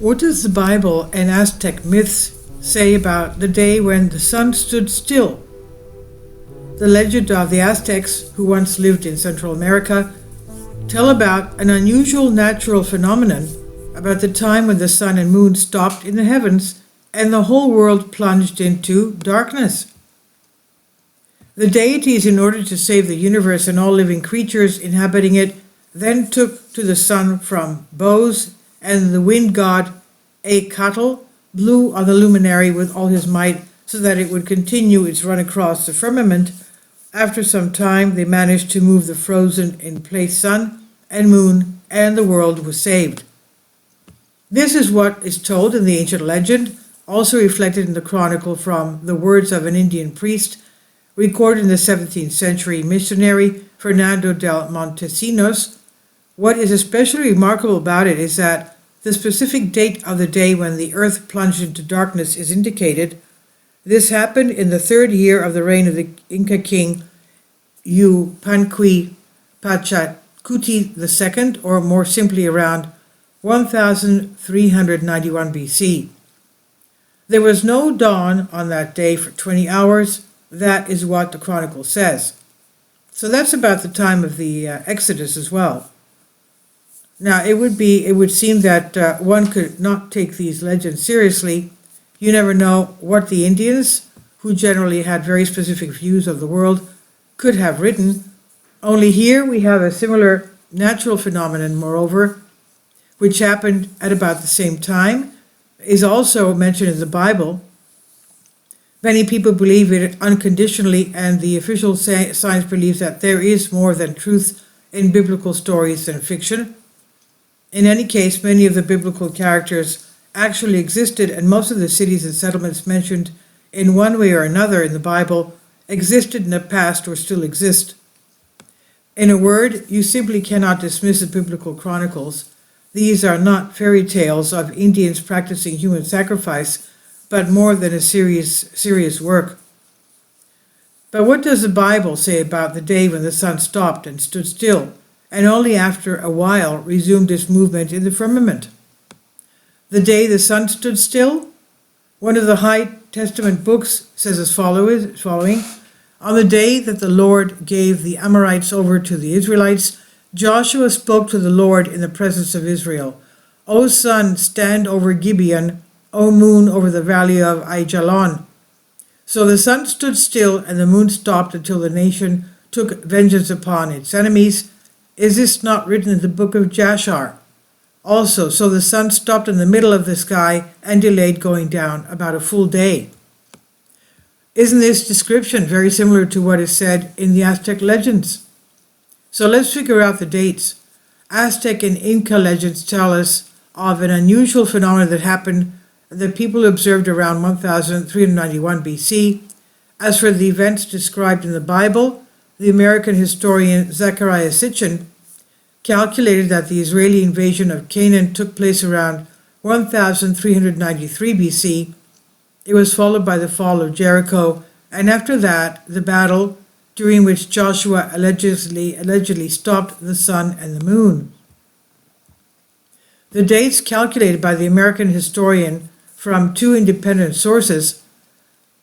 What does the Bible and Aztec myths say about the day when the sun stood still? The legend of the Aztecs, who once lived in Central America, tell about an unusual natural phenomenon about the time when the sun and moon stopped in the heavens and the whole world plunged into darkness. The deities, in order to save the universe and all living creatures inhabiting it, then took to the sun from bows, and the wind god Acatl blew on the luminary with all his might so that it would continue its run across the firmament. After some time, they managed to move the frozen in place sun and moon, and the world was saved. This is what is told in the ancient legend, also reflected in the chronicle from the words of an Indian priest, recorded in the 17th century missionary Fernando del Montesinos. What is especially remarkable about it is that the specific date of the day when the earth plunged into darkness is indicated. This happened in the third year of the reign of the Inca king Yupanqui Pachacuti II, or more simply around 1391 BC. There was no dawn on that day for 20 hours. That is what the chronicle says. So that's about the time of the Exodus as well. Now, it would seem that one could not take these legends seriously. You never know what the Indians, who generally had very specific views of the world, could have written. Only here we have a similar natural phenomenon, moreover, which happened at about the same time, is also mentioned in the Bible. Many people believe it unconditionally, and the official science believes that there is more than truth in biblical stories than fiction. In any case, many of the biblical characters actually existed, and most of the cities and settlements mentioned in one way or another in the Bible existed in the past or still exist. In a word, you simply cannot dismiss the biblical chronicles. These are not fairy tales of Indians practicing human sacrifice, but more than a serious work. But what does the Bible say about the day when the sun stopped and stood still, and only after a while resumed its movement in the firmament? The day the sun stood still? One of the High Testament books says as following: On the day that the Lord gave the Amorites over to the Israelites, Joshua spoke to the Lord in the presence of Israel. O sun, stand over Gibeon, O moon, over the valley of Aijalon. So the sun stood still and the moon stopped until the nation took vengeance upon its enemies. Is this not written in the book of Jashar? Also, so the sun stopped in the middle of the sky and delayed going down about a full day. Isn't this description very similar to what is said in the Aztec legends? So let's figure out the dates. Aztec and Inca legends tell us of an unusual phenomenon that happened that people observed around 1391 BC. As for the events described in the Bible, the American historian Zechariah Sitchin calculated that the Israeli invasion of Canaan took place around 1393 BC. It was followed by the fall of Jericho, and after that, the battle during which Joshua allegedly stopped the sun and the moon. The dates calculated by the American historian from two independent sources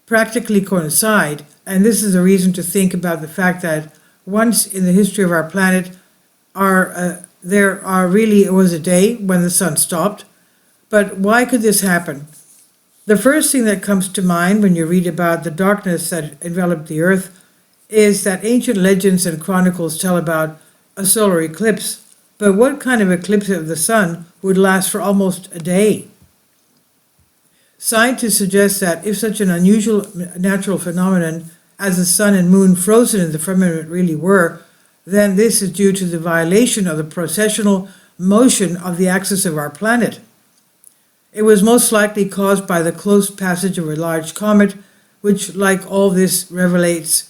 practically coincide, and this is a reason to think about the fact that once in the history of our planet it was a day when the sun stopped. But why could this happen? The first thing that comes to mind when you read about the darkness that enveloped the earth is that ancient legends and chronicles tell about a solar eclipse. But what kind of eclipse of the sun would last for almost a day? Scientists suggest that if such an unusual natural phenomenon as the sun and moon frozen in the firmament really were, then this is due to the violation of the precessional motion of the axis of our planet. It was most likely caused by the close passage of a large comet, which, like all this relatives,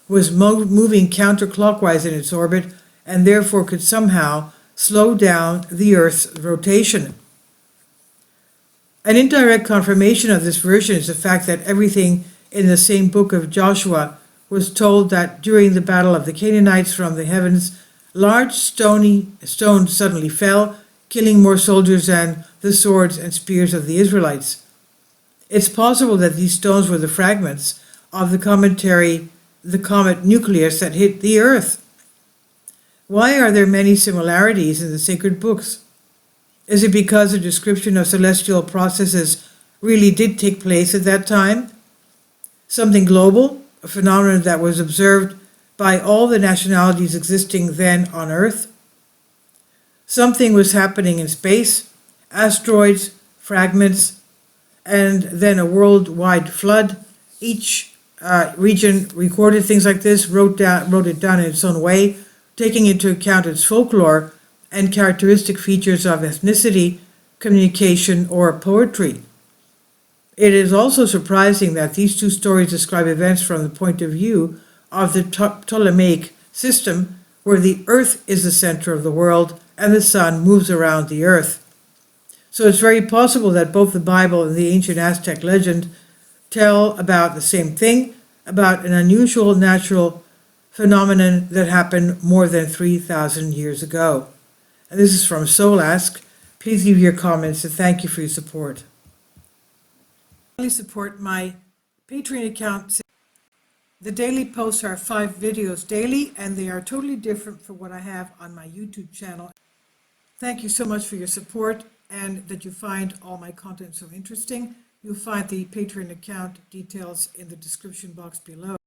was moving counterclockwise in its orbit, and therefore could somehow slow down the Earth's rotation. An indirect confirmation of this version is the fact that everything in the same book of Joshua was told that during the battle of the Canaanites from the heavens, large stones suddenly fell, killing more soldiers than the swords and spears of the Israelites. It's possible that these stones were the fragments of the comet nucleus that hit the Earth. Why are there many similarities in the sacred books? Is it because the description of celestial processes really did take place at that time? Something global, a phenomenon that was observed by all the nationalities existing then on Earth? Something was happening in space, asteroids, fragments, and then a worldwide flood. Each region recorded things like this, wrote it down in its own way, taking into account its folklore and characteristic features of ethnicity, communication, or poetry. It is also surprising that these two stories describe events from the point of view of the Ptolemaic system, where the Earth is the center of the world and the sun moves around the Earth. So it's very possible that both the Bible and the ancient Aztec legend tell about the same thing, about an unusual natural phenomenon that happened more than 3,000 years ago. And this is from Soul Ask. Please leave your comments and thank you for your support. Please support my Patreon account. The daily posts are 5 videos daily, and they are totally different from what I have on my YouTube channel. Thank you so much for your support and that you find all my content so interesting. You'll find the Patreon account details in the description box below.